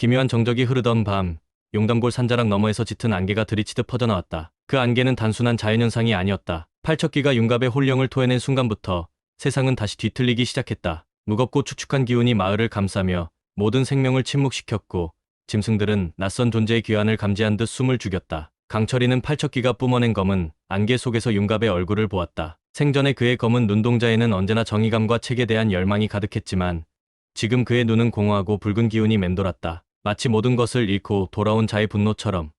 기묘한 정적이 흐르던 밤, 용담골 산자락 너머에서 짙은 안개가 들이치듯 퍼져나왔다. 그 안개는 단순한 자연현상이 아니었다. 팔척귀가 윤갑의 혼령을 토해낸 순간부터 세상은 다시 뒤틀리기 시작했다. 무겁고 축축한 기운이 마을을 감싸며 모든 생명을 침묵시켰고 짐승들은 낯선 존재의 귀환을 감지한 듯 숨을 죽였다. 강철이는 팔척귀가 뿜어낸 검은 안개 속에서 윤갑의 얼굴을 보았다. 생전에 그의 검은 눈동자에는 언제나 정의감과 책에 대한 열망이 가득했지만 지금 그의 눈은 공허하고 붉은 기운이 맴돌았다. 마치 모든 것을 잃고 돌아온 자의 분노처럼.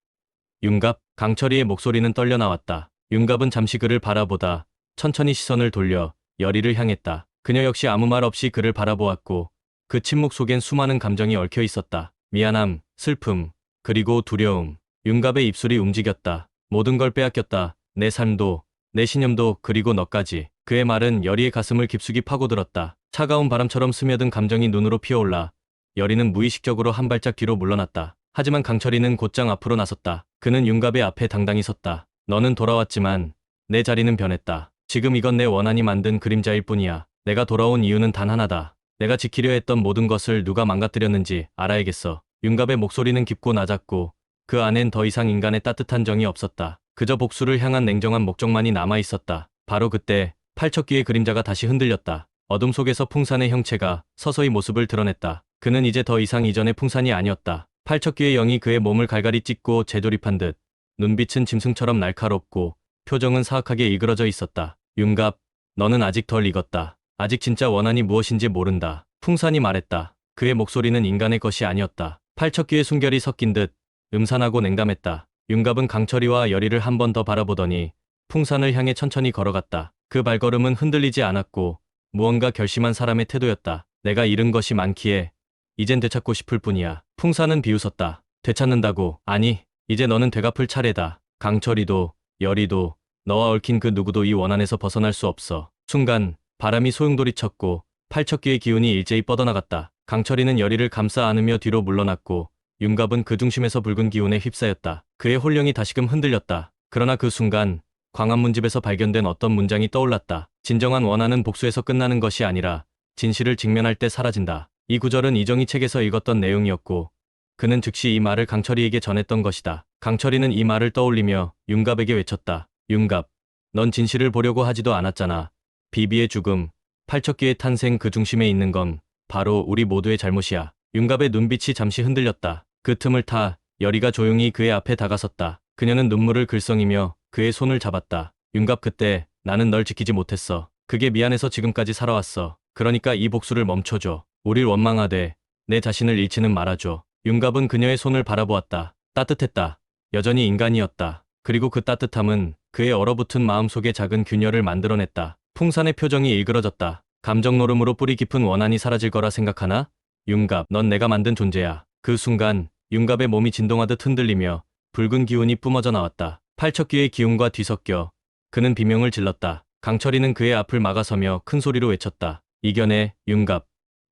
윤갑, 강철이의 목소리는 떨려 나왔다. 윤갑은 잠시 그를 바라보다 천천히 시선을 돌려 여리를 향했다. 그녀 역시 아무 말 없이 그를 바라보았고 그 침묵 속엔 수많은 감정이 얽혀 있었다. 미안함, 슬픔, 그리고 두려움. 윤갑의 입술이 움직였다. 모든 걸 빼앗겼다. 내 삶도, 내 신념도, 그리고 너까지. 그의 말은 여리의 가슴을 깊숙이 파고들었다. 차가운 바람처럼 스며든 감정이 눈으로 피어올라 여리는 무의식적으로 한 발짝 뒤로 물러났다. 하지만 강철이는 곧장 앞으로 나섰다. 그는 윤갑의 앞에 당당히 섰다. 너는 돌아왔지만 내 자리는 변했다. 지금 이건 내 원한이 만든 그림자일 뿐이야. 내가 돌아온 이유는 단 하나다. 내가 지키려 했던 모든 것을 누가 망가뜨렸는지 알아야겠어. 윤갑의 목소리는 깊고 낮았고 그 안엔 더 이상 인간의 따뜻한 정이 없었다. 그저 복수를 향한 냉정한 목적만이 남아있었다. 바로 그때 팔척귀의 그림자가 다시 흔들렸다. 어둠 속에서 풍산의 형체가 서서히 모습을 드러냈다. 그는 이제 더 이상 이전의 풍산이 아니었다. 팔척귀의 영이 그의 몸을 갈갈이 찢고 재조립한 듯 눈빛은 짐승처럼 날카롭고 표정은 사악하게 일그러져 있었다. 윤갑, 너는 아직 덜 익었다. 아직 진짜 원한이 무엇인지 모른다. 풍산이 말했다. 그의 목소리는 인간의 것이 아니었다. 팔척귀의 숨결이 섞인 듯 음산하고 냉담했다. 윤갑은 강철이와 여리를 한 번 더 바라보더니 풍산을 향해 천천히 걸어갔다. 그 발걸음은 흔들리지 않았고 무언가 결심한 사람의 태도였다. 내가 잃은 것이 많기에 이젠 되찾고 싶을 뿐이야. 풍산은 비웃었다. 되찾는다고? 아니, 이제 너는 되갚을 차례다. 강철이도 여리도 너와 얽힌 그 누구도 이 원한에서 벗어날 수 없어. 순간 바람이 소용돌이쳤고 팔척귀의 기운이 일제히 뻗어나갔다. 강철이는 여리를 감싸 안으며 뒤로 물러났고 윤갑은 그 중심에서 붉은 기운에 휩싸였다. 그의 혼령이 다시금 흔들렸다. 그러나 그 순간 광안문집에서 발견된 어떤 문장이 떠올랐다. 진정한 원한은 복수에서 끝나는 것이 아니라 진실을 직면할 때 사라진다. 이 구절은 이정희 책에서 읽었던 내용이었고 그는 즉시 이 말을 강철이에게 전했던 것이다. 강철이는 이 말을 떠올리며 윤갑에게 외쳤다. 윤갑, 넌 진실을 보려고 하지도 않았잖아. 비비의 죽음, 팔척귀의 탄생 그 중심에 있는 건 바로 우리 모두의 잘못이야. 윤갑의 눈빛이 잠시 흔들렸다. 그 틈을 타 여리가 조용히 그의 앞에 다가섰다. 그녀는 눈물을 글썽이며 그의 손을 잡았다. 윤갑, 그때 나는 널 지키지 못했어. 그게 미안해서 지금까지 살아왔어. 그러니까 이 복수를 멈춰줘. 우릴 원망하되 내 자신을 잃지는 말아줘. 윤갑은 그녀의 손을 바라보았다. 따뜻했다. 여전히 인간이었다. 그리고 그 따뜻함은 그의 얼어붙은 마음속에 작은 균열을 만들어냈다. 풍산의 표정이 일그러졌다. 감정 노름으로 뿌리 깊은 원한이 사라질 거라 생각하나? 윤갑, 넌 내가 만든 존재야. 그 순간 윤갑의 몸이 진동하듯 흔들리며 붉은 기운이 뿜어져 나왔다. 팔척귀의 기운과 뒤섞여 그는 비명을 질렀다. 강철이는 그의 앞을 막아서며 큰 소리로 외쳤다. 이겨내, 윤갑.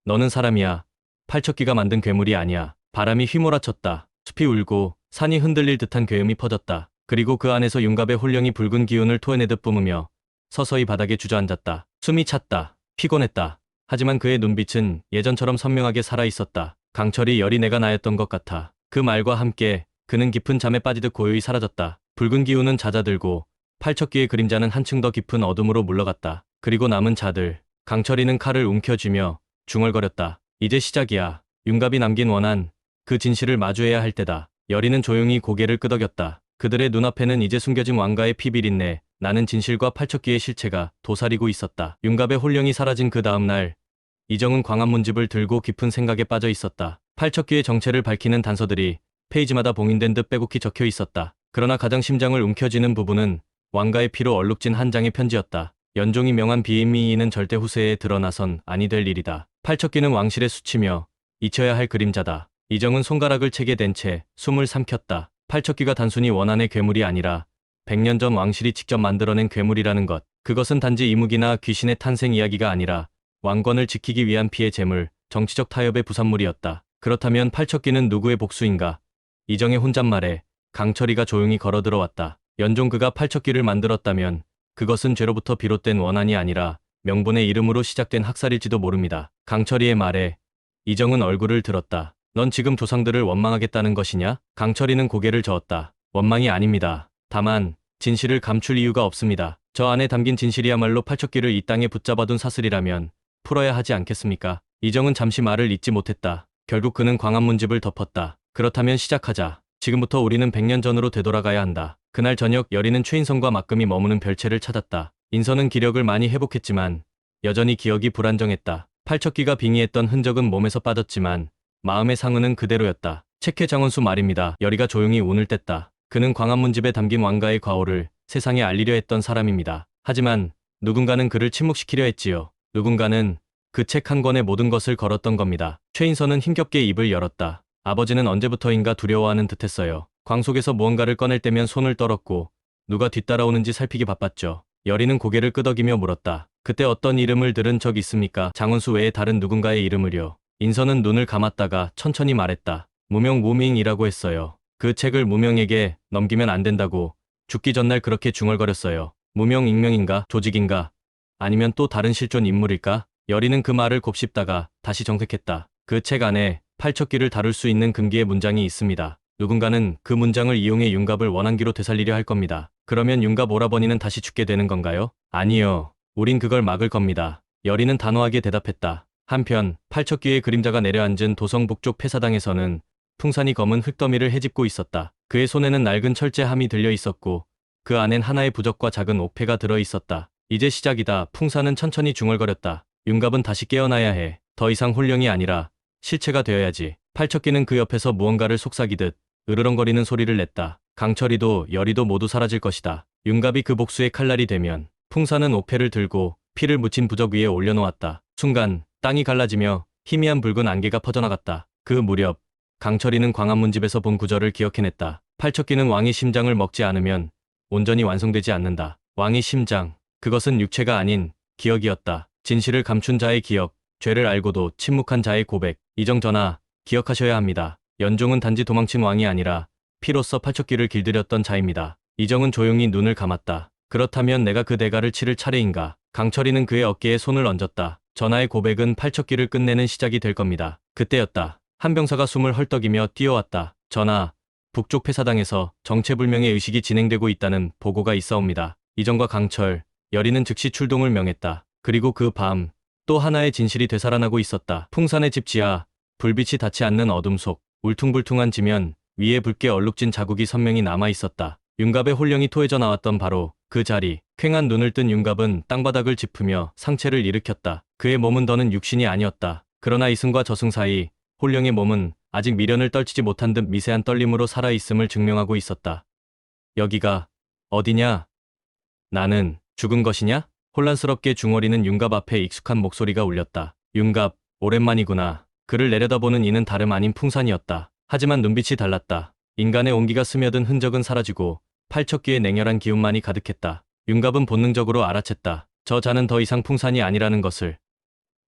너는 사람이야. 팔척귀가 만든 괴물이 아니야. 바람이 휘몰아쳤다. 숲이 울고 산이 흔들릴 듯한 괴음이 퍼졌다. 그리고 그 안에서 윤갑의 혼령이 붉은 기운을 토해내듯 뿜으며 서서히 바닥에 주저앉았다. 숨이 찼다. 피곤했다. 하지만 그의 눈빛은 예전처럼 선명하게 살아있었다. 강철이 여리 내가 나였던 것 같아. 그 말과 함께 그는 깊은 잠에 빠지듯 고요히 사라졌다. 붉은 기운은 잦아들고 팔척귀의 그림자는 한층 더 깊은 어둠으로 물러갔다. 그리고 남은 자들, 강철이는 칼을 움켜쥐며 중얼거렸다. 이제 시작이야. 윤갑이 남긴 원한, 그 진실을 마주해야 할 때다. 여리는 조용히 고개를 끄덕였다. 그들의 눈앞에는 이제 숨겨진 왕가의 피비린내, 나는 진실과 팔척귀의 실체가 도사리고 있었다. 윤갑의 혼령이 사라진 그 다음 날, 이정은 광안문집을 들고 깊은 생각에 빠져 있었다. 팔척귀의 정체를 밝히는 단서들이 페이지마다 봉인된 듯 빼곡히 적혀 있었다. 그러나 가장 심장을 움켜쥐는 부분은 왕가의 피로 얼룩진 한 장의 편지였다. 연종이 명한 비인미이는 절대 후세에 드러나선 아니 될 일이다. 팔척귀는 왕실에 스치며 잊혀야 할 그림자다. 이정은 손가락을 책에 댄 채 숨을 삼켰다. 팔척귀가 단순히 원한의 괴물이 아니라 100년 전 왕실이 직접 만들어낸 괴물이라는 것. 그것은 단지 이무기나 귀신의 탄생 이야기가 아니라 왕권을 지키기 위한 피해 재물, 정치적 타협의 부산물이었다. 그렇다면 팔척귀는 누구의 복수인가? 이정의 혼잣말에 강철이가 조용히 걸어들어왔다. 연종 그가 팔척귀를 만들었다면 그것은 죄로부터 비롯된 원한이 아니라 명분의 이름으로 시작된 학살일지도 모릅니다. 강철이의 말에 이정은 얼굴을 들었다. 넌 지금 조상들을 원망하겠다는 것이냐? 강철이는 고개를 저었다. 원망이 아닙니다. 다만 진실을 감출 이유가 없습니다. 저 안에 담긴 진실이야말로 팔척기를 이 땅에 붙잡아둔 사슬이라면 풀어야 하지 않겠습니까? 이정은 잠시 말을 잇지 못했다. 결국 그는 광화문집을 덮었다. 그렇다면 시작하자. 지금부터 우리는 100년 전으로 되돌아가야 한다. 그날 저녁 여리는 최인선과 막금이 머무는 별채를 찾았다. 인선은 기력을 많이 회복했지만 여전히 기억이 불안정했다. 팔척기가 빙의했던 흔적은 몸에서 빠졌지만 마음의 상흔은 그대로였다. 책회 장원수 말입니다. 여리가 조용히 운을 뗐다. 그는 광화문집에 담긴 왕가의 과오를 세상에 알리려 했던 사람입니다. 하지만 누군가는 그를 침묵시키려 했지요. 누군가는 그 책 한 권에 모든 것을 걸었던 겁니다. 최인선은 힘겹게 입을 열었다. 아버지는 언제부터인가 두려워하는 듯했어요. 광 속에서 무언가를 꺼낼 때면 손을 떨었고 누가 뒤따라오는지 살피기 바빴죠. 여리는 고개를 끄덕이며 물었다. 그때 어떤 이름을 들은 적 있습니까? 장원수 외에 다른 누군가의 이름을요. 인선은 눈을 감았다가 천천히 말했다. 무명무밍이라고 했어요. 그 책을 무명에게 넘기면 안 된다고 죽기 전날 그렇게 중얼거렸어요. 무명 익명인가? 조직인가? 아니면 또 다른 실존 인물일까? 여리는 그 말을 곱씹다가 다시 정색했다. 그 책 안에 팔척기를 다룰 수 있는 금기의 문장이 있습니다. 누군가는 그 문장을 이용해 윤갑을 원한기로 되살리려 할 겁니다. 그러면 윤갑 오라버니는 다시 죽게 되는 건가요? 아니요. 우린 그걸 막을 겁니다. 여리는 단호하게 대답했다. 한편 팔척기의 그림자가 내려앉은 도성 북쪽 폐사당에서는 풍산이 검은 흙더미를 헤집고 있었다. 그의 손에는 낡은 철제함이 들려 있었고 그 안엔 하나의 부적과 작은 옥패가 들어 있었다. 이제 시작이다. 풍산은 천천히 중얼거렸다. 윤갑은 다시 깨어나야 해. 더 이상 홀령이 아니라 실체가 되어야지. 팔척기는 그 옆에서 무언가를 속삭이듯 으르렁거리는 소리를 냈다. 강철이도 여리도 모두 사라질 것이다. 윤갑이 그 복수의 칼날이 되면 풍산은 옥패를 들고 피를 묻힌 부적 위에 올려놓았다. 순간 땅이 갈라지며 희미한 붉은 안개가 퍼져나갔다. 그 무렵 강철이는 광화문집에서 본 구절을 기억해냈다. 팔척기는 왕의 심장을 먹지 않으면 온전히 완성되지 않는다. 왕의 심장, 그것은 육체가 아닌 기억이었다. 진실을 감춘 자의 기억, 죄를 알고도 침묵한 자의 고백. 이정전하, 기억하셔야 합니다. 연종은 단지 도망친 왕이 아니라 피로써 팔척기를 길들였던 자입니다. 이정은 조용히 눈을 감았다. 그렇다면 내가 그 대가를 치를 차례인가? 강철이는 그의 어깨에 손을 얹었다. 전하의 고백은 팔척기를 끝내는 시작이 될 겁니다. 그때였다. 한 병사가 숨을 헐떡이며 뛰어왔다. 전하, 북쪽 폐사당에서 정체불명의 의식이 진행되고 있다는 보고가 있사옵니다. 이정과 강철, 여리는 즉시 출동을 명했다. 그리고 그 밤, 또 하나의 진실이 되살아나고 있었다. 풍산의 집 지하, 불빛이 닿지 않는 어둠 속, 울퉁불퉁한 지면 위에 붉게 얼룩진 자국이 선명히 남아있었다. 윤갑의 홀령이 토해져 나왔던 바로 그 자리. 퀭한 눈을 뜬 윤갑은 땅바닥을 짚으며 상체를 일으켰다. 그의 몸은 더는 육신이 아니었다. 그러나 이승과 저승 사이 홀령의 몸은 아직 미련을 떨치지 못한 듯 미세한 떨림으로 살아있음을 증명하고 있었다. 여기가 어디냐? 나는 죽은 것이냐? 혼란스럽게 중얼이는 윤갑 앞에 익숙한 목소리가 울렸다. 윤갑, 오랜만이구나. 그를 내려다보는 이는 다름 아닌 풍산이었다. 하지만 눈빛이 달랐다. 인간의 온기가 스며든 흔적은 사라지고 팔척기의 냉혈한 기운만이 가득했다. 윤갑은 본능적으로 알아챘다. 저 자는 더 이상 풍산이 아니라는 것을.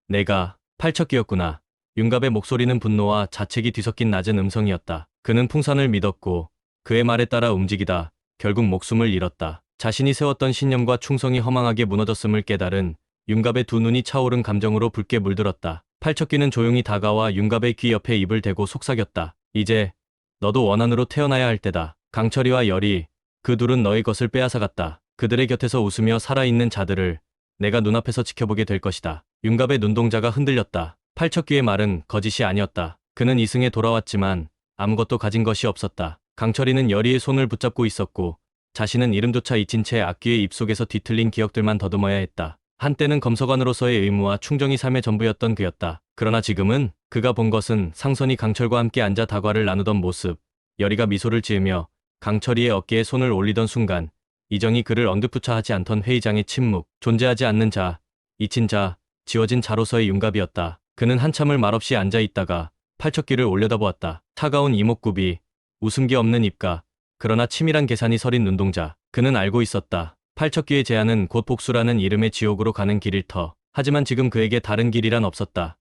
내가 팔척기였구나. 윤갑의 목소리는 분노와 자책이 뒤섞인 낮은 음성이었다. 그는 풍산을 믿었고 그의 말에 따라 움직이다 결국 목숨을 잃었다. 자신이 세웠던 신념과 충성이 허망하게 무너졌음을 깨달은 윤갑의 두 눈이 차오른 감정으로 붉게 물들었다. 팔척기는 조용히 다가와 윤갑의 귀 옆에 입을 대고 속삭였다. 이제 너도 원한으로 태어나야 할 때다. 강철이와 열이, 그 둘은 너의 것을 빼앗아갔다. 그들의 곁에서 웃으며 살아있는 자들을 내가 눈앞에서 지켜보게 될 것이다. 윤갑의 눈동자가 흔들렸다. 팔척기의 말은 거짓이 아니었다. 그는 이승에 돌아왔지만 아무것도 가진 것이 없었다. 강철이는 열이의 손을 붙잡고 있었고 자신은 이름조차 잊힌 채 악귀의 입속에서 뒤틀린 기억들만 더듬어야 했다. 한때는 검서관으로서의 의무와 충정이 삶의 전부였던 그였다. 그러나 지금은 그가 본 것은 상선이 강철과 함께 앉아 다과를 나누던 모습. 열이가 미소를 지으며 강철이의 어깨에 손을 올리던 순간 이정이 그를 언뜻부차 하지 않던 회의장의 침묵. 존재하지 않는 자, 잊힌 자, 지워진 자로서의 윤갑이었다. 그는 한참을 말없이 앉아있다가 팔척기를 올려다보았다. 차가운 이목구비, 웃음기 없는 입가, 그러나 치밀한 계산이 서린 눈동자. 그는 알고 있었다. 팔척기의 제안은 곧 복수라는 이름의 지옥으로 가는 길일 터. 하지만 지금 그에게 다른 길이란 없었다.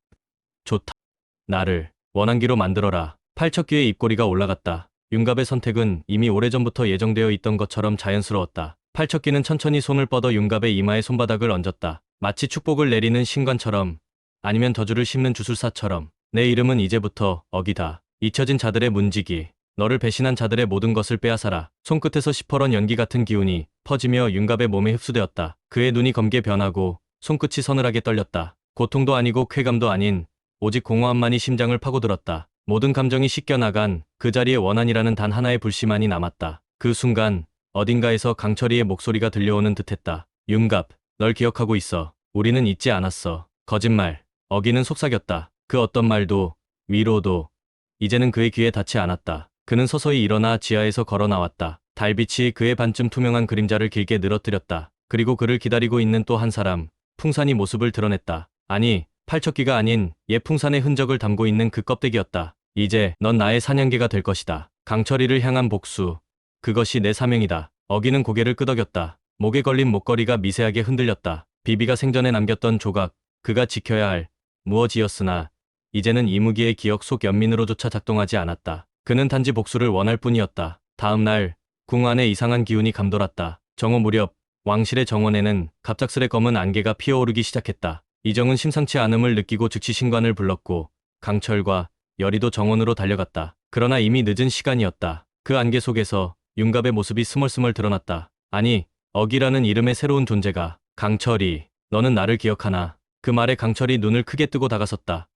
좋다. 나를 원한기로 만들어라. 팔척기의 입꼬리가 올라갔다. 윤갑의 선택은 이미 오래전부터 예정되어 있던 것처럼 자연스러웠다. 팔척기는 천천히 손을 뻗어 윤갑의 이마에 손바닥을 얹었다. 마치 축복을 내리는 신관처럼 아니면 저주를 씹는 주술사처럼. 내 이름은 이제부터 어기다. 잊혀진 자들의 문지기. 너를 배신한 자들의 모든 것을 빼앗아라. 손끝에서 시퍼런 연기 같은 기운이 퍼지며 윤갑의 몸에 흡수되었다. 그의 눈이 검게 변하고 손끝이 서늘하게 떨렸다. 고통도 아니고 쾌감도 아닌 오직 공허함만이 심장을 파고들었다. 모든 감정이 씻겨나간 그 자리에 원한이라는 단 하나의 불씨만이 남았다. 그 순간 어딘가에서 강철이의 목소리가 들려오는 듯했다. 윤갑, 널 기억하고 있어. 우리는 잊지 않았어. 거짓말. 어기는 속삭였다. 그 어떤 말도, 위로도 이제는 그의 귀에 닿지 않았다. 그는 서서히 일어나 지하에서 걸어 나왔다. 달빛이 그의 반쯤 투명한 그림자를 길게 늘어뜨렸다. 그리고 그를 기다리고 있는 또 한 사람, 풍산이 모습을 드러냈다. 아니, 팔척귀가 아닌 옛 풍산의 흔적을 담고 있는 그 껍데기였다. 이제 넌 나의 사냥개가 될 것이다. 강철이를 향한 복수. 그것이 내 사명이다. 어기는 고개를 끄덕였다. 목에 걸린 목걸이가 미세하게 흔들렸다. 비비가 생전에 남겼던 조각, 그가 지켜야 할 무엇이었으나 이제는 이무기의 기억 속 연민으로조차 작동하지 않았다. 그는 단지 복수를 원할 뿐이었다. 다음 날, 궁 안에 이상한 기운이 감돌았다. 정오 무렵, 왕실의 정원에는 갑작스레 검은 안개가 피어오르기 시작했다. 이정은 심상치 않음을 느끼고 즉시 신관을 불렀고 강철과 여리도 정원으로 달려갔다. 그러나 이미 늦은 시간이었다. 그 안개 속에서 윤갑의 모습이 스멀스멀 드러났다. 아니, 어기라는 이름의 새로운 존재가. 강철이, 너는 나를 기억하나? 그 말에 강철이 눈을 크게 뜨고 다가섰다.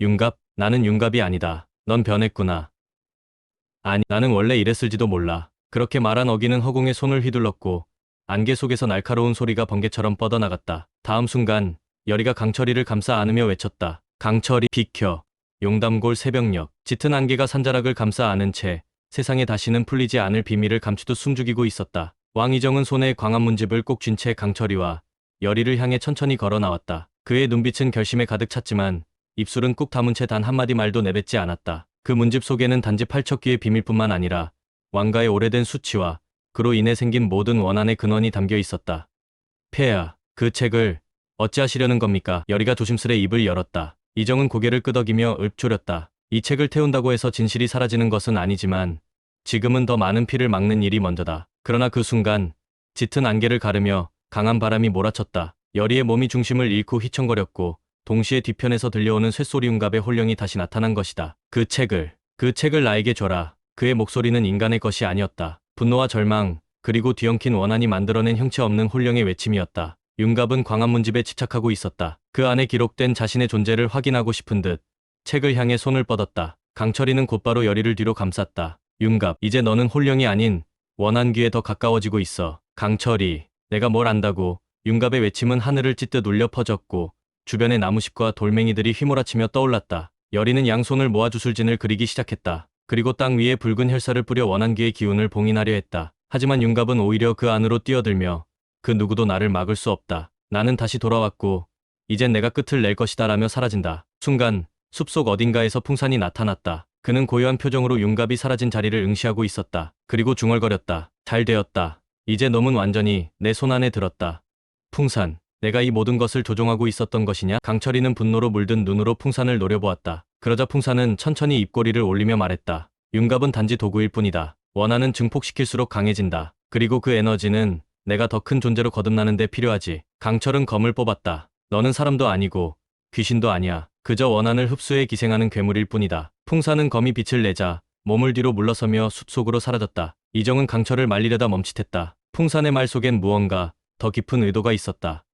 윤갑, 나는 윤갑이 아니다. 넌 변했구나. 아니, 나는 원래 이랬을지도 몰라. 그렇게 말한 어기는 허공에 손을 휘둘렀고 안개 속에서 날카로운 소리가 번개처럼 뻗어나갔다. 다음 순간 여리가 강철이를 감싸 안으며 외쳤다. 강철이, 비켜. 용담골 새벽녘. 짙은 안개가 산자락을 감싸 안은 채 세상에 다시는 풀리지 않을 비밀을 감추듯 숨죽이고 있었다. 왕이정은 손에 광화문집을 꼭 쥔 채 강철이와 여리를 향해 천천히 걸어 나왔다. 그의 눈빛은 결심에 가득 찼지만 입술은 꾹 다문 채 단 한마디 말도 내뱉지 않았다. 그 문집 속에는 단지 팔척귀의 비밀뿐만 아니라 왕가의 오래된 수치와 그로 인해 생긴 모든 원한의 근원이 담겨 있었다. 폐하, 그 책을 어찌하시려는 겁니까? 여리가 조심스레 입을 열었다. 이정은 고개를 끄덕이며 읊조렸다. 이 책을 태운다고 해서 진실이 사라지는 것은 아니지만 지금은 더 많은 피를 막는 일이 먼저다. 그러나 그 순간 짙은 안개를 가르며 강한 바람이 몰아쳤다. 여리의 몸이 중심을 잃고 휘청거렸고 동시에 뒤편에서 들려오는 쇳소리 윤갑의 홀령이 다시 나타난 것이다. 그 책을 나에게 줘라. 그의 목소리는 인간의 것이 아니었다. 분노와 절망, 그리고 뒤엉킨 원한이 만들어낸 형체 없는 홀령의 외침이었다. 윤갑은 광화문집에 집착하고 있었다. 그 안에 기록된 자신의 존재를 확인하고 싶은 듯 책을 향해 손을 뻗었다. 강철이는 곧바로 여리를 뒤로 감쌌다. 윤갑, 이제 너는 홀령이 아닌 원한귀에 더 가까워지고 있어. 강철이, 내가 뭘 안다고. 윤갑의 외침은 하늘을 찢듯 울려 퍼졌고 주변의 나무잎과 돌멩이들이 휘몰아치며 떠올랐다. 여리는 양손을 모아 주술진을 그리기 시작했다. 그리고 땅 위에 붉은 혈사를 뿌려 원한귀의 기운을 봉인하려 했다. 하지만 윤갑은 오히려 그 안으로 뛰어들며 그 누구도 나를 막을 수 없다. 나는 다시 돌아왔고 이젠 내가 끝을 낼 것이다 라며 사라진다. 순간 숲속 어딘가에서 풍산이 나타났다. 그는 고요한 표정으로 윤갑이 사라진 자리를 응시하고 있었다. 그리고 중얼거렸다. 잘 되었다. 이제 놈은 완전히 내 손 안에 들었다. 풍산, 내가 이 모든 것을 조종하고 있었던 것이냐? 강철이는 분노로 물든 눈으로 풍산을 노려보았다. 그러자 풍산은 천천히 입꼬리를 올리며 말했다. 윤갑은 단지 도구일 뿐이다. 원한은 증폭시킬수록 강해진다. 그리고 그 에너지는 내가 더 큰 존재로 거듭나는 데 필요하지. 강철은 검을 뽑았다. 너는 사람도 아니고 귀신도 아니야. 그저 원한을 흡수해 기생하는 괴물일 뿐이다. 풍산은 검이 빛을 내자 몸을 뒤로 물러서며 숲속으로 사라졌다. 이정은 강철을 말리려다 멈칫했다. 풍산의 말 속엔 무언가 더 깊은 의도가 있었다.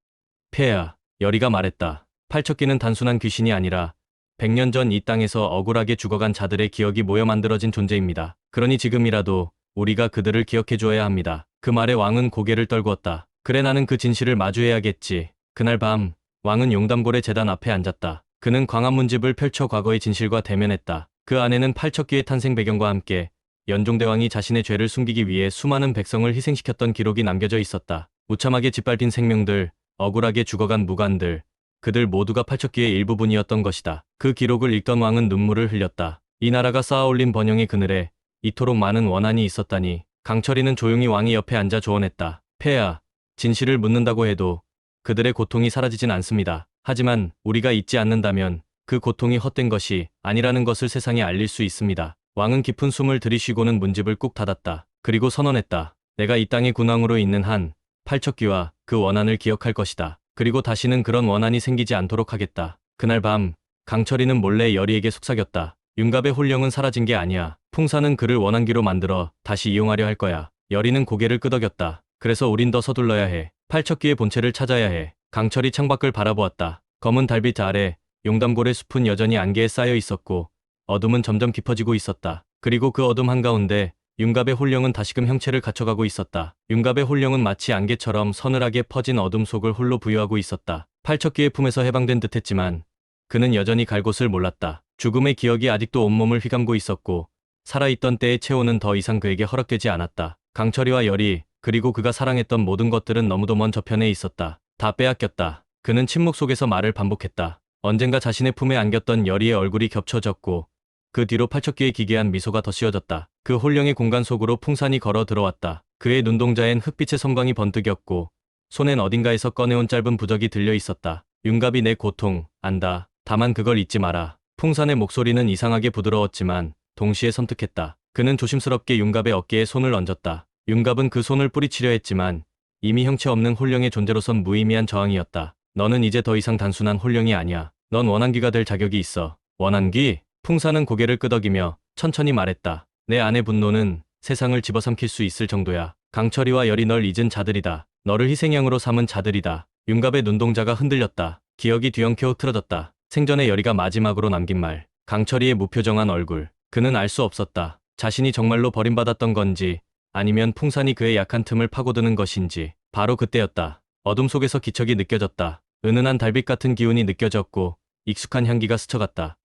폐하, 여리가 말했다. 팔척귀는 단순한 귀신이 아니라 100년 전 이 땅에서 억울하게 죽어간 자들의 기억이 모여 만들어진 존재입니다. 그러니 지금이라도 우리가 그들을 기억해 주어야 합니다. 그 말에 왕은 고개를 떨구었다. 그래, 나는 그 진실을 마주해야겠지. 그날 밤 왕은 용담골의 제단 앞에 앉았다. 그는 광화문집을 펼쳐 과거의 진실과 대면했다. 그 안에는 팔척귀의 탄생 배경과 함께 연종대왕이 자신의 죄를 숨기기 위해 수많은 백성을 희생시켰던 기록이 남겨져 있었다. 무참하게 짓밟힌 생명들, 억울하게 죽어간 무관들, 그들 모두가 팔척귀의 일부분이었던 것이다. 그 기록을 읽던 왕은 눈물을 흘렸다. 이 나라가 쌓아올린 번영의 그늘에 이토록 많은 원한이 있었다니. 강철이는 조용히 왕의 옆에 앉아 조언했다. 폐하, 진실을 묻는다고 해도 그들의 고통이 사라지진 않습니다. 하지만 우리가 잊지 않는다면 그 고통이 헛된 것이 아니라는 것을 세상에 알릴 수 있습니다. 왕은 깊은 숨을 들이쉬고는 문집을 꾹 닫았다. 그리고 선언했다. 내가 이 땅의 군왕으로 있는 한 팔척귀와 그 원한을 기억할 것이다. 그리고 다시는 그런 원한이 생기지 않도록 하겠다. 그날 밤 강철이는 몰래 여리에게 속삭였다. 윤갑의 혼령은 사라진 게 아니야. 풍사는 그를 원한기로 만들어 다시 이용하려 할 거야. 여리는 고개를 끄덕였다. 그래서 우린 더 서둘러야 해. 팔척귀의 본체를 찾아야 해. 강철이 창밖을 바라보았다. 검은 달빛 아래 용담골의 숲은 여전히 안개에 쌓여 있었고 어둠은 점점 깊어지고 있었다. 그리고 그 어둠 한가운데 윤갑의 혼령은 다시금 형체를 갖춰가고 있었다. 윤갑의 혼령은 마치 안개처럼 서늘하게 퍼진 어둠 속을 홀로 부유하고 있었다. 팔척귀의 품에서 해방된 듯했지만 그는 여전히 갈 곳을 몰랐다. 죽음의 기억이 아직도 온몸을 휘감고 있었고 살아있던 때의 체온은 더 이상 그에게 허락되지 않았다. 강철이와 여리 그리고 그가 사랑했던 모든 것들은 너무도 먼 저편에 있었다. 다 빼앗겼다. 그는 침묵 속에서 말을 반복했다. 언젠가 자신의 품에 안겼던 여리의 얼굴이 겹쳐졌고 그 뒤로 팔척귀의 기괴한 미소가 더 씌워졌다. 그 혼령의 공간 속으로 풍산이 걸어 들어왔다. 그의 눈동자엔 흑빛의 섬광이 번뜩였고 손엔 어딘가에서 꺼내온 짧은 부적이 들려 있었다. 윤갑이 내 고통 안다. 다만 그걸 잊지 마라. 풍산의 목소리는 이상하게 부드러웠지만 동시에 섬뜩했다. 그는 조심스럽게 윤갑의 어깨에 손을 얹었다. 윤갑은 그 손을 뿌리치려 했지만 이미 형체 없는 혼령의 존재로선 무의미한 저항이었다. 너는 이제 더 이상 단순한 혼령이 아니야. 넌 원한귀가 될 자격이 있어. 원한귀? 풍사는 고개를 끄덕이며 천천히 말했다. 내 안의 분노는 세상을 집어삼킬 수 있을 정도야. 강철이와 열이 널 잊은 자들이다. 너를 희생양으로 삼은 자들이다. 윤갑의 눈동자가 흔들렸다. 기억이 뒤엉켜 흐트러졌다. 생전에 열이가 마지막으로 남긴 말. 강철이의 무표정한 얼굴. 그는 알 수 없었다. 자신이 정말로 버림받았던 건지 아니면 풍산이 그의 약한 틈을 파고드는 것인지. 바로 그때였다. 어둠 속에서 기척이 느껴졌다. 은은한 달빛 같은 기운이 느껴졌고 익숙한 향기가 스쳐갔다.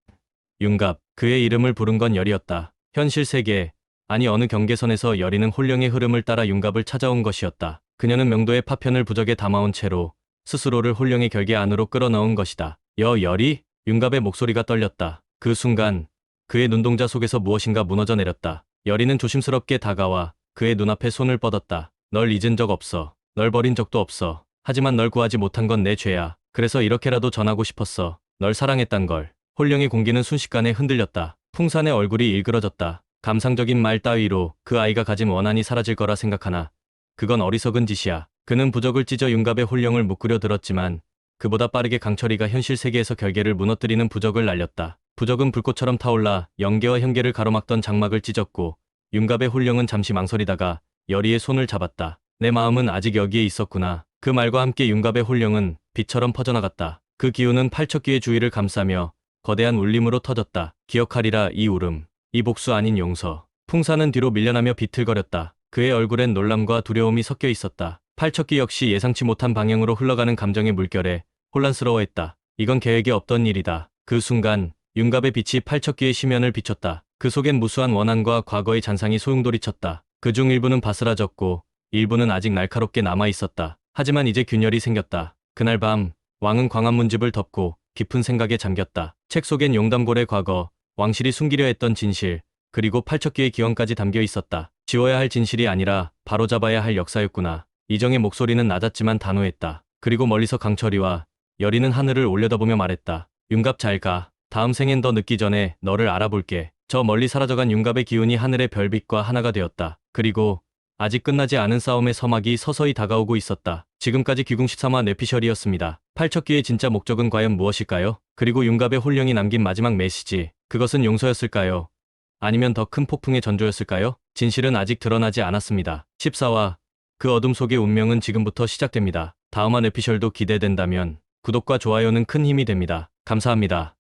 윤갑, 그의 이름을 부른 건 열이었다. 현실 세계, 아니 어느 경계선에서 열이는 혼령의 흐름을 따라 윤갑을 찾아온 것이었다. 그녀는 명도의 파편을 부적에 담아온 채로 스스로를 혼령의 결계 안으로 끌어넣은 것이다. 열이? 윤갑의 목소리가 떨렸다. 그 순간 그의 눈동자 속에서 무엇인가 무너져 내렸다. 열이는 조심스럽게 다가와 그의 눈앞에 손을 뻗었다. 널 잊은 적 없어. 널 버린 적도 없어. 하지만 널 구하지 못한 건 내 죄야. 그래서 이렇게라도 전하고 싶었어. 널 사랑했단 걸. 혼령의 공기는 순식간에 흔들렸다. 풍산의 얼굴이 일그러졌다. 감상적인 말 따위로 그 아이가 가진 원한이 사라질 거라 생각하나 그건 어리석은 짓이야. 그는 부적을 찢어 윤갑의 혼령을 묶으려 들었지만 그보다 빠르게 강철이가 현실 세계에서 결계를 무너뜨리는 부적을 날렸다. 부적은 불꽃처럼 타올라 영계와 현계를 가로막던 장막을 찢었고 윤갑의 혼령은 잠시 망설이다가 열이의 손을 잡았다. 내 마음은 아직 여기에 있었구나. 그 말과 함께 윤갑의 혼령은 빛처럼 퍼져나갔다. 그 기운은 팔척귀의 주위를 감싸며 거대한 울림으로 터졌다. 기억하리라 이 울음. 이 복수 아닌 용서. 풍사는 뒤로 밀려나며 비틀거렸다. 그의 얼굴엔 놀람과 두려움이 섞여 있었다. 팔척귀 역시 예상치 못한 방향으로 흘러가는 감정의 물결에 혼란스러워했다. 이건 계획에 없던 일이다. 그 순간 윤갑의 빛이 팔척귀의 심연을 비췄다. 그 속엔 무수한 원한과 과거의 잔상이 소용돌이쳤다. 그중 일부는 바스라졌고 일부는 아직 날카롭게 남아있었다. 하지만 이제 균열이 생겼다. 그날 밤 왕은 광화문집을 덮고 깊은 생각에 잠겼다. 책 속엔 용담골의 과거, 왕실이 숨기려 했던 진실, 그리고 팔척귀의 기원까지 담겨 있었다. 지워야 할 진실이 아니라 바로잡아야 할 역사였구나. 이정의 목소리는 낮았지만 단호했다. 그리고 멀리서 강철이와 열이는 하늘을 올려다보며 말했다. 윤갑 잘 가. 다음 생엔 더 늦기 전에 너를 알아볼게. 저 멀리 사라져간 윤갑의 기운이 하늘의 별빛과 하나가 되었다. 그리고 아직 끝나지 않은 싸움의 서막이 서서히 다가오고 있었다. 지금까지 귀궁13화 뇌피셜이었습니다. 팔척귀의 진짜 목적은 과연 무엇일까요? 그리고 윤갑의 혼령이 남긴 마지막 메시지, 그것은 용서였을까요? 아니면 더 큰 폭풍의 전조였을까요? 진실은 아직 드러나지 않았습니다. 14화, 그 어둠 속의 운명은 지금부터 시작됩니다. 다음화 뇌피셜도 기대된다면 구독과 좋아요는 큰 힘이 됩니다. 감사합니다.